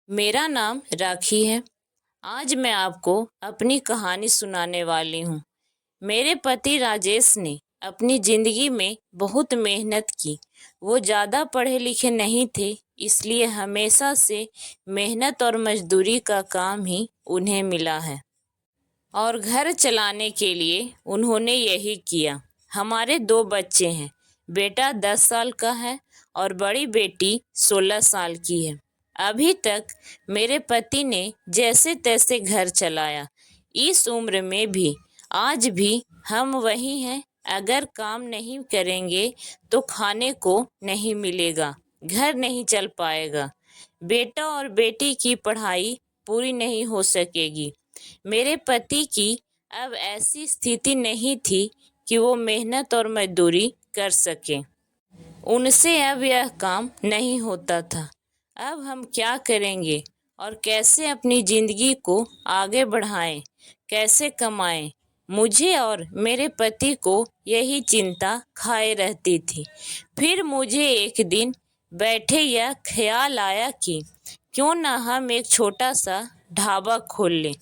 मेरा नाम राखी है। आज मैं आपको अपनी कहानी सुनाने वाली हूँ। मेरे पति राजेश ने अपनी ज़िंदगी में बहुत मेहनत की। वो ज़्यादा पढ़े लिखे नहीं थे, इसलिए हमेशा से मेहनत और मजदूरी का काम ही उन्हें मिला है और घर चलाने के लिए उन्होंने यही किया। हमारे 2 बच्चे हैं। बेटा 10 साल का है और बड़ी बेटी 16 साल की है। अभी तक मेरे पति ने जैसे तैसे घर चलाया। इस उम्र में भी आज भी हम वही हैं। अगर काम नहीं करेंगे तो खाने को नहीं मिलेगा, घर नहीं चल पाएगा, बेटा और बेटी की पढ़ाई पूरी नहीं हो सकेगी। मेरे पति की अब ऐसी स्थिति नहीं थी कि वो मेहनत और मजदूरी कर सके। उनसे अब यह काम नहीं होता था। अब हम क्या करेंगे और कैसे अपनी ज़िंदगी को आगे बढ़ाएं, कैसे कमाएं? मुझे और मेरे पति को यही चिंता खाए रहती थी। फिर मुझे एक दिन बैठे यह ख्याल आया कि क्यों ना हम एक छोटा सा ढाबा खोल लें।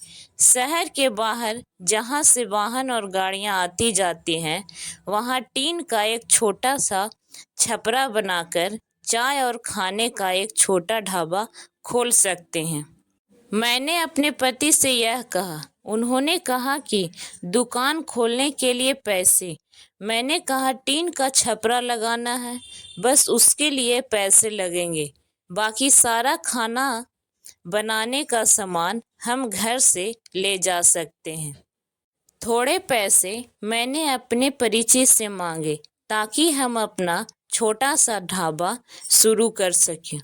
शहर के बाहर जहाँ से वाहन और गाड़ियाँ आती जाती हैं, वहाँ टीन का एक छोटा सा छपरा बनाकर चाय और खाने का एक छोटा ढाबा खोल सकते हैं। मैंने अपने पति से यह कहा। उन्होंने कहा कि दुकान खोलने के लिए पैसे। मैंने कहा टीन का छपरा लगाना है, बस उसके लिए पैसे लगेंगे। बाकी सारा खाना बनाने का सामान हम घर से ले जा सकते हैं। थोड़े पैसे मैंने अपने परिचित से मांगे ताकि हम अपना छोटा सा ढाबा शुरू कर सकें।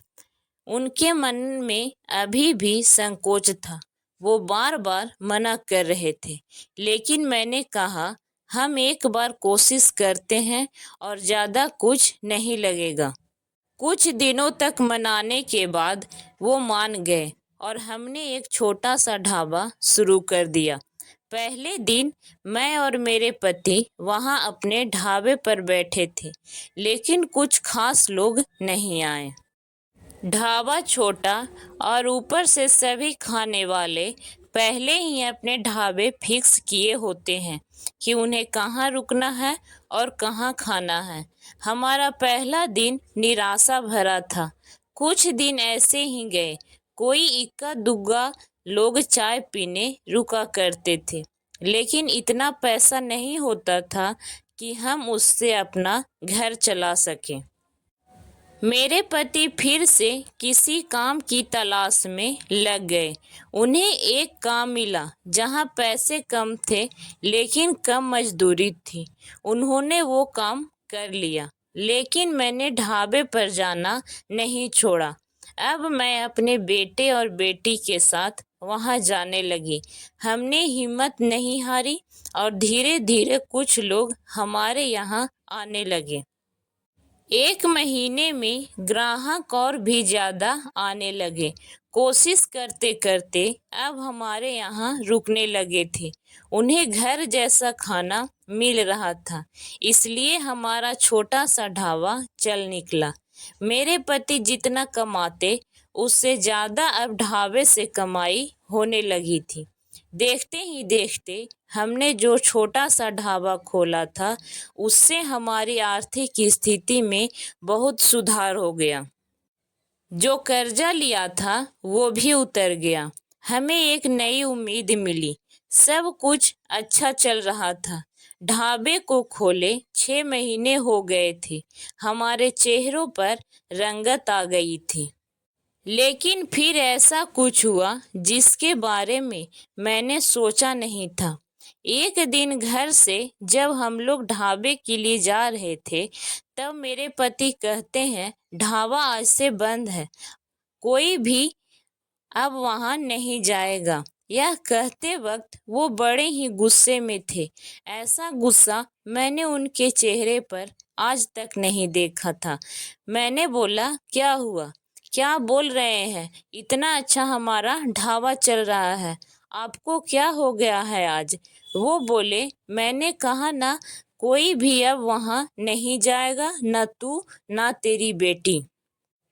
उनके मन में अभी भी संकोच था। वो बार बार मना कर रहे थे, लेकिन मैंने कहा हम एक बार कोशिश करते हैं और ज़्यादा कुछ नहीं लगेगा। कुछ दिनों तक मनाने के बाद वो मान गए और हमने एक छोटा सा ढाबा शुरू कर दिया। पहले दिन मैं और मेरे पति वहाँ अपने ढाबे पर बैठे थे, लेकिन कुछ खास लोग नहीं आए। ढाबा छोटा और ऊपर से सभी खाने वाले पहले ही अपने ढाबे फिक्स किए होते हैं कि उन्हें कहाँ रुकना है और कहाँ खाना है। हमारा पहला दिन निराशा भरा था। कुछ दिन ऐसे ही गए। कोई इक्का दुग्गा लोग चाय पीने रुका करते थे, लेकिन इतना पैसा नहीं होता था कि हम उससे अपना घर चला सकें। मेरे पति फिर से किसी काम की तलाश में लग गए। उन्हें एक काम मिला जहां पैसे कम थे लेकिन कम मजदूरी थी। उन्होंने वो काम कर लिया, लेकिन मैंने ढाबे पर जाना नहीं छोड़ा। अब मैं अपने बेटे और बेटी के साथ वहां जाने लगी। हमने हिम्मत नहीं हारी और धीरे धीरे कुछ लोग हमारे यहाँ आने लगे। एक महीने में ग्राहक और भी ज़्यादा आने लगे। कोशिश करते करते अब हमारे यहाँ रुकने लगे थे। उन्हें घर जैसा खाना मिल रहा था, इसलिए हमारा छोटा सा ढाबा चल निकला। मेरे पति जितना कमाते उससे ज़्यादा अब ढाबे से कमाई होने लगी थी। देखते ही देखते हमने जो छोटा सा ढाबा खोला था, उससे हमारी आर्थिक स्थिति में बहुत सुधार हो गया। जो कर्जा लिया था वो भी उतर गया। हमें एक नई उम्मीद मिली। सब कुछ अच्छा चल रहा था। ढाबे को खोले 6 महीने हो गए थे। हमारे चेहरों पर रंगत आ गई थी। लेकिन फिर ऐसा कुछ हुआ जिसके बारे में मैंने सोचा नहीं था। एक दिन घर से जब हम लोग ढाबे के लिए जा रहे थे, तब मेरे पति कहते हैं ढाबा आज से बंद है, कोई भी अब वहाँ नहीं जाएगा। यह कहते वक्त वो बड़े ही गुस्से में थे। ऐसा गुस्सा मैंने उनके चेहरे पर आज तक नहीं देखा था। मैंने बोला क्या हुआ, क्या बोल रहे हैं? इतना अच्छा हमारा ढाबा चल रहा है, आपको क्या हो गया है आज? वो बोले मैंने कहा ना, कोई भी अब वहाँ नहीं जाएगा, ना तू ना तेरी बेटी।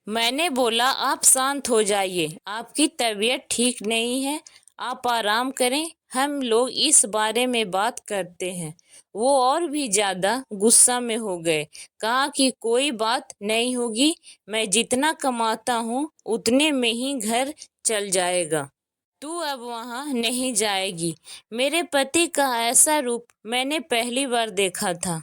मैंने बोला, आप शांत हो जाइए, आपकी तबीयत ठीक नहीं है, आप आराम करें, हम लोग इस बारे में बात करते हैं। वो और भी ज्यादा गुस्सा में हो गए। कहा कि कोई बात नहीं होगी, मैं जितना कमाता हूँ उतने में ही घर चल जाएगा। तू अब वहां नहीं जाएगी। मेरे पति का ऐसा रूप मैंने पहली बार देखा था।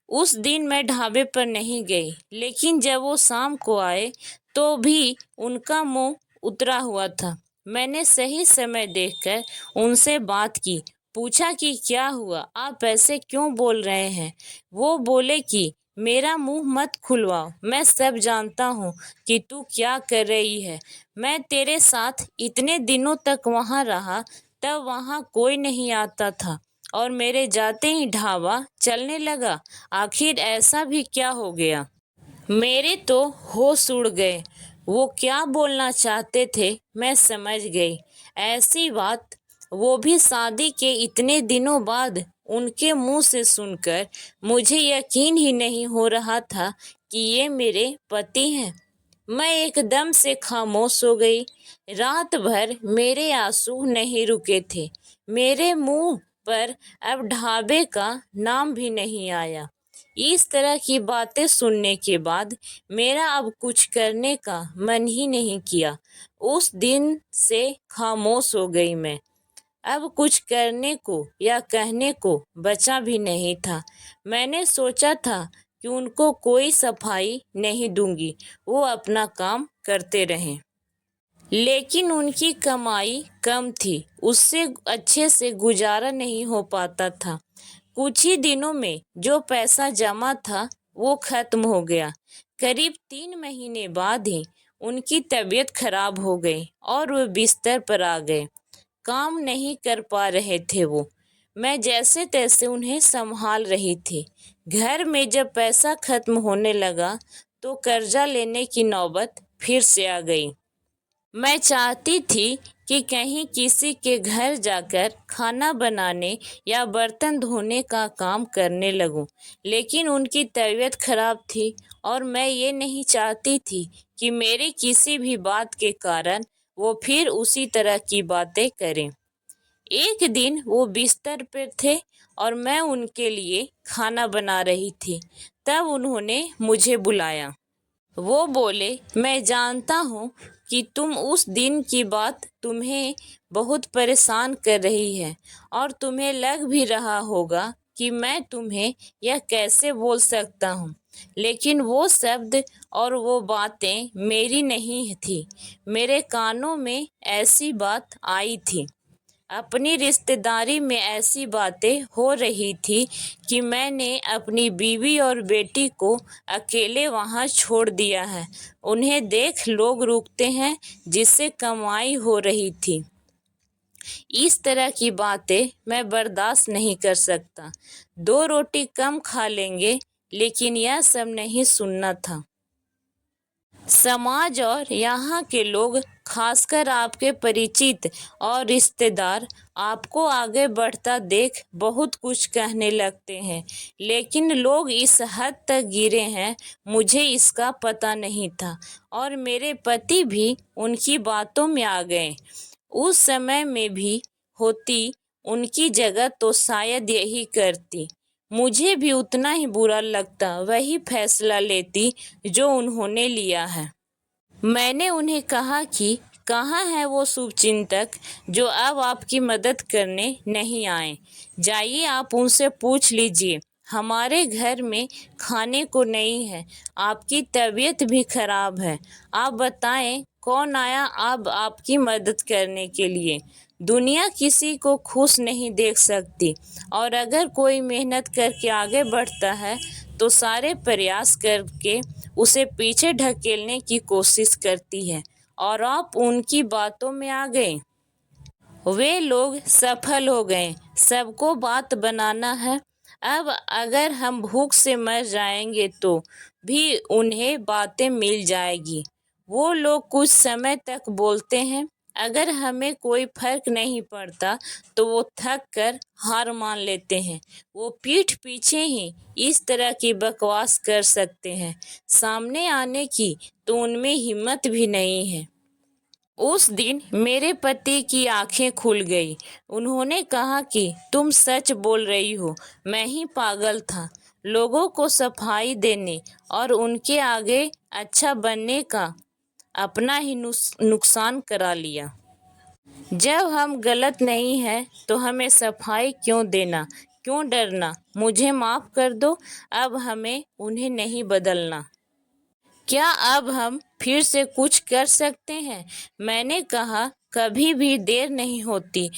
उस दिन मैं ढाबे पर नहीं गई, लेकिन जब वो शाम को आए तो भी उनका मुंह उतरा हुआ था। मैंने सही समय देखकर उनसे बात की, पूछा कि क्या हुआ, आप ऐसे क्यों बोल रहे हैं। वो बोले कि मेरा मुंह मत खुलवाओ, मैं सब जानता हूँ कि तू क्या कर रही है। मैं तेरे साथ इतने दिनों तक वहाँ रहा, तब वहाँ कोई नहीं आता था और मेरे जाते ही ढाबा चलने लगा। आखिर ऐसा भी क्या हो गया। मेरे तो होश उड़ गए। वो क्या बोलना चाहते थे मैं समझ गई। ऐसी बात, वो भी शादी के इतने दिनों बाद, उनके मुंह से सुनकर मुझे यकीन ही नहीं हो रहा था कि ये मेरे पति हैं। मैं एकदम से खामोश हो गई। रात भर मेरे आंसू नहीं रुके थे। मेरे मुंह पर अब ढाबे का नाम भी नहीं आया। इस तरह की बातें सुनने के बाद मेरा अब कुछ करने का मन ही नहीं किया। उस दिन से खामोश हो गई मैं। अब कुछ करने को या कहने को बचा भी नहीं था। मैंने सोचा था कि उनको कोई सफाई नहीं दूंगी, वो अपना काम करते रहें। लेकिन उनकी कमाई कम थी, उससे अच्छे से गुजारा नहीं हो पाता था। कुछ ही दिनों में जो पैसा जमा था वो खत्म हो गया। करीब 3 महीने बाद ही उनकी तबीयत खराब हो गई और वो बिस्तर पर आ गए। काम नहीं कर पा रहे थे वो। मैं जैसे तैसे उन्हें संभाल रही थी। घर में जब पैसा खत्म होने लगा तो कर्जा लेने की नौबत फिर से आ गई। मैं चाहती थी कि कहीं किसी के घर जाकर खाना बनाने या बर्तन धोने का काम करने लगूं, लेकिन उनकी तबीयत खराब थी और मैं ये नहीं चाहती थी कि मेरी किसी भी बात के कारण वो फिर उसी तरह की बातें करें। एक दिन वो बिस्तर पर थे और मैं उनके लिए खाना बना रही थी। तब उन्होंने मुझे बुलाया। वो बोले, मैं जानता हूँ कि तुम उस दिन की बात तुम्हें बहुत परेशान कर रही है और तुम्हें लग भी रहा होगा कि मैं तुम्हें यह कैसे बोल सकता हूँ। लेकिन वो शब्द और वो बातें मेरी नहीं थी। मेरे कानों में ऐसी बात आई थी। अपनी रिश्तेदारी में ऐसी बातें हो रही थी कि मैंने अपनी बीवी और बेटी को अकेले वहाँ छोड़ दिया है। उन्हें देख लोग रुकते हैं, जिससे कमाई हो रही थी। इस तरह की बातें मैं बर्दाश्त नहीं कर सकता। 2 रोटी कम खा लेंगे, लेकिन यह सब नहीं सुनना था। समाज और यहाँ के लोग, खासकर आपके परिचित और रिश्तेदार, आपको आगे बढ़ता देख बहुत कुछ कहने लगते हैं, लेकिन लोग इस हद तक गिरे हैं मुझे इसका पता नहीं था और मेरे पति भी उनकी बातों में आ गए। उस समय में भी होती उनकी जगह तो शायद यही करती। मुझे भी उतना ही बुरा लगता, वही फैसला लेती जो उन्होंने लिया है। मैंने उन्हें कहा कि कहाँ है वो शुभचिंतक जो अब आपकी मदद करने नहीं आए। जाइए, आप उनसे पूछ लीजिए। हमारे घर में खाने को नहीं है, आपकी तबीयत भी खराब है। आप बताएं कौन आया अब आपकी मदद करने के लिए। दुनिया किसी को खुश नहीं देख सकती और अगर कोई मेहनत करके आगे बढ़ता है तो सारे प्रयास करके उसे पीछे ढकेलने की कोशिश करती है और आप उनकी बातों में आ गए। वे लोग सफल हो गए, सबको बात बनाना है। अब अगर हम भूख से मर जाएंगे तो भी उन्हें बातें मिल जाएगी। वो लोग कुछ समय तक बोलते हैं अगर हमें कोई फर्क नहीं पड़ता तो वो थक कर हार मान लेते हैं। वो पीठ पीछे ही इस तरह की बकवास कर सकते हैं, सामने आने की तो उनमें हिम्मत भी नहीं है। उस दिन मेरे पति की आंखें खुल गई। उन्होंने कहा कि तुम सच बोल रही हो, मैं ही पागल था। लोगों को सफाई देने और उनके आगे अच्छा बनने का अपना ही नुकसान करा लिया। जब हम गलत नहीं हैं तो हमें सफाई क्यों देना, क्यों डरना। मुझे माफ़ कर दो, अब हमें उन्हें नहीं बदलना। क्या अब हम फिर से कुछ कर सकते हैं? मैंने कहा, कभी भी देर नहीं होती,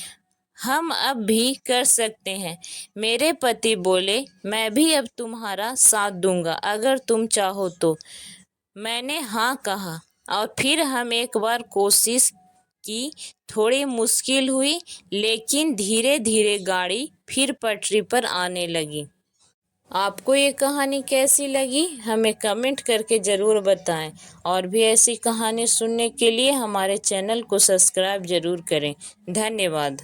हम अब भी कर सकते हैं। मेरे पति बोले, मैं भी अब तुम्हारा साथ दूंगा अगर तुम चाहो तो। मैंने हाँ कहा और फिर हम एक बार कोशिश की। थोड़ी मुश्किल हुई, लेकिन धीरे धीरे गाड़ी फिर पटरी पर आने लगी। आपको ये कहानी कैसी लगी, हमें कमेंट करके ज़रूर बताएं। और भी ऐसी कहानी सुनने के लिए हमारे चैनल को सब्सक्राइब ज़रूर करें। धन्यवाद।